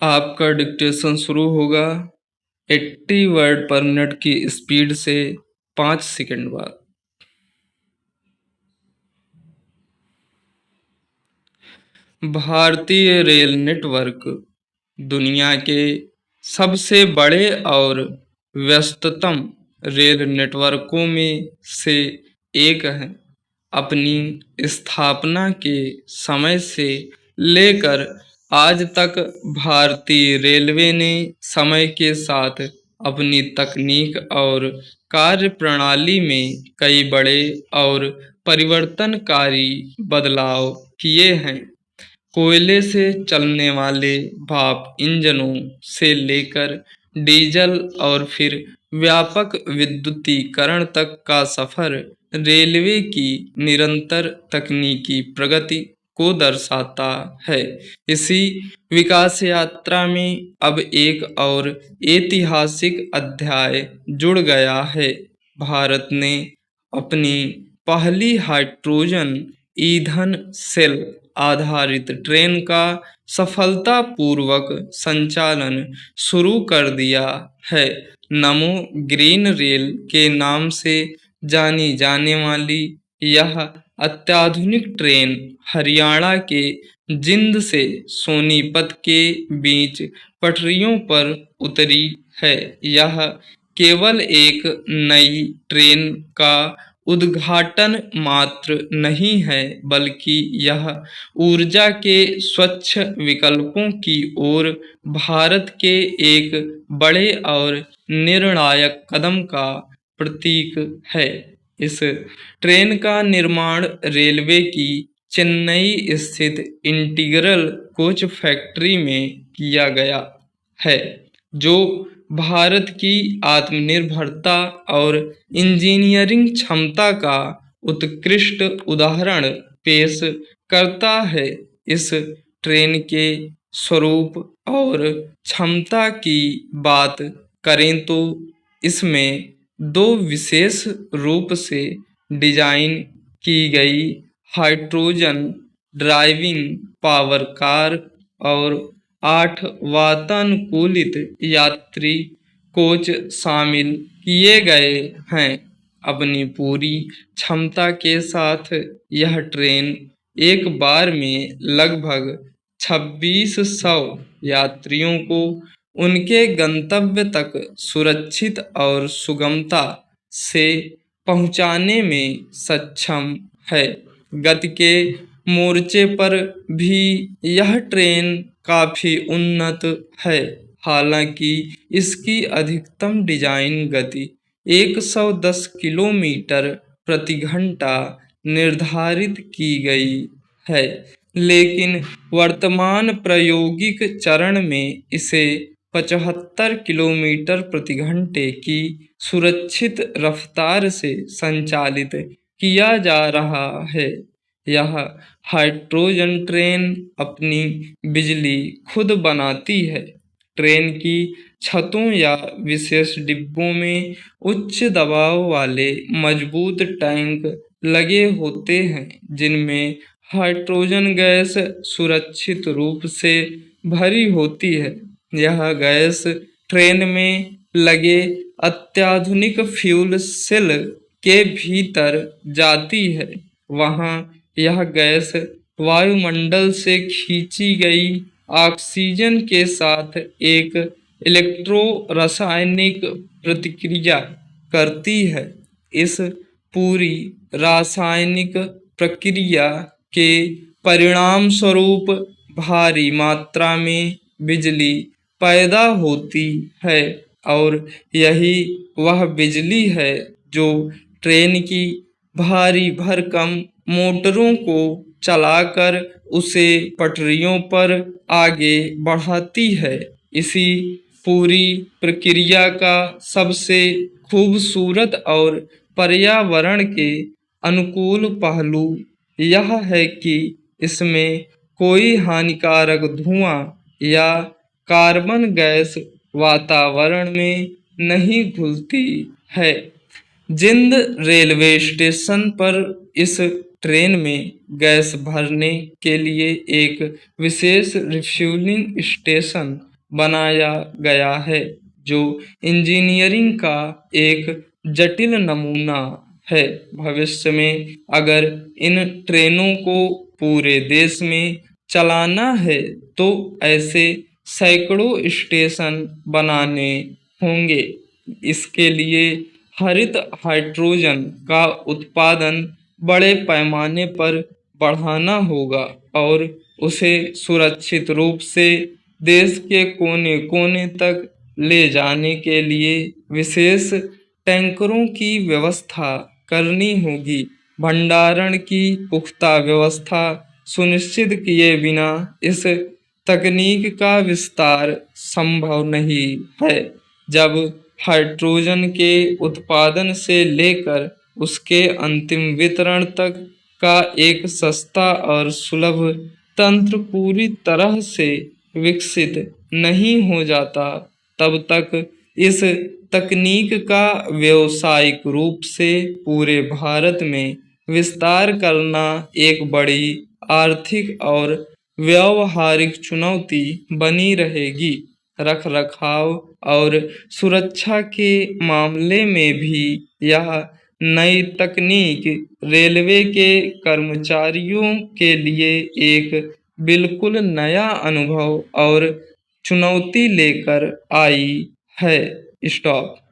आपका डिक्टेशन शुरू होगा 80 वर्ड पर मिनट की स्पीड से 5 सेकंड बाद। भारतीय रेल नेटवर्क दुनिया के सबसे बड़े और व्यस्ततम रेल नेटवर्कों में से एक है। अपनी स्थापना के समय से लेकर आज तक भारतीय रेलवे ने समय के साथ अपनी तकनीक और कार्यप्रणाली में कई बड़े और परिवर्तनकारी बदलाव किए हैं। कोयले से चलने वाले भाप इंजनों से लेकर डीजल और फिर व्यापक विद्युतीकरण तक का सफर रेलवे की निरंतर तकनीकी प्रगति को दर्शाता है। इसी विकास यात्रा में अब एक और ऐतिहासिक अध्याय जुड़ गया है। भारत ने अपनी पहली हाइड्रोजन ईंधन सेल आधारित ट्रेन का सफलतापूर्वक संचालन शुरू कर दिया है। नमो ग्रीन रेल के नाम से जानी जाने वाली यह अत्याधुनिक ट्रेन हरियाणा के जिंद से सोनीपत के बीच पटरियों पर उतरी है। यह केवल एक नई ट्रेन का उद्घाटन मात्र नहीं है, बल्कि यह ऊर्जा के स्वच्छ विकल्पों की ओर भारत के एक बड़े और निर्णायक कदम का प्रतीक है। इस ट्रेन का निर्माण रेलवे की चेन्नई स्थित इंटीग्रल कोच फैक्ट्री में किया गया है, जो भारत की आत्मनिर्भरता और इंजीनियरिंग क्षमता का उत्कृष्ट उदाहरण पेश करता है। इस ट्रेन के स्वरूप और क्षमता की बात करें तो इसमें दो विशेष रूप से डिजाइन की गई हाइड्रोजन ड्राइविंग पावर कार और 8 वातानुकूलित यात्री कोच शामिल किए गए हैं। अपनी पूरी क्षमता के साथ यह ट्रेन एक बार में लगभग 2600 यात्रियों को उनके गंतव्य तक सुरक्षित और सुगमता से पहुंचाने में सक्षम है। गति के मोर्चे पर भी यह ट्रेन काफी उन्नत है। हालांकि इसकी अधिकतम डिजाइन गति 110 किलोमीटर प्रति घंटा निर्धारित की गई है, लेकिन वर्तमान प्रायोगिक चरण में इसे 75 किलोमीटर प्रति घंटे की सुरक्षित रफ्तार से संचालित किया जा रहा है। यह हाइड्रोजन ट्रेन अपनी बिजली खुद बनाती है। ट्रेन की छतों या विशेष डिब्बों में उच्च दबाव वाले मजबूत टैंक लगे होते हैं, जिनमें हाइड्रोजन गैस सुरक्षित रूप से भरी होती है। यह गैस ट्रेन में लगे अत्याधुनिक फ्यूल सेल के भीतर जाती है। वहां यह गैस वायुमंडल से खींची गई ऑक्सीजन के साथ एक इलेक्ट्रो रासायनिक प्रतिक्रिया करती है। इस पूरी रासायनिक प्रक्रिया के परिणाम स्वरूप भारी मात्रा में बिजली पैदा होती है, और यही वह बिजली है जो ट्रेन की भारी भरकम मोटरों को चलाकर उसे पटरियों पर आगे बढ़ाती है। इसी पूरी प्रक्रिया का सबसे खूबसूरत और पर्यावरण के अनुकूल पहलू यह है कि इसमें कोई हानिकारक धुआं या कार्बन गैस वातावरण में नहीं घुलती है। जिंद रेलवे स्टेशन पर इस ट्रेन में गैस भरने के लिए एक विशेष रिफ्यूलिंग स्टेशन बनाया गया है, जो इंजीनियरिंग का एक जटिल नमूना है। भविष्य में अगर इन ट्रेनों को पूरे देश में चलाना है तो ऐसे सैकड़ों स्टेशन बनाने होंगे। इसके लिए हरित हाइड्रोजन का उत्पादन बड़े पैमाने पर बढ़ाना होगा और उसे सुरक्षित रूप से देश के कोने-कोने तक ले जाने के लिए विशेष टैंकरों की व्यवस्था करनी होगी। भंडारण की पुख्ता व्यवस्था सुनिश्चित किए बिना इस तकनीक का विस्तार संभव नहीं है। जब हाइड्रोजन के उत्पादन से लेकर उसके अंतिम वितरण तक का एक सस्ता और सुलभ तंत्र पूरी तरह से विकसित नहीं हो जाता, तब तक इस तकनीक का व्यावसायिक रूप से पूरे भारत में विस्तार करना एक बड़ी आर्थिक और व्यावहारिक चुनौती बनी रहेगी। रखरखाव और सुरक्षा के मामले में भी यह नई तकनीक रेलवे के कर्मचारियों के लिए एक बिल्कुल नया अनुभव और चुनौती लेकर आई है। स्टॉप।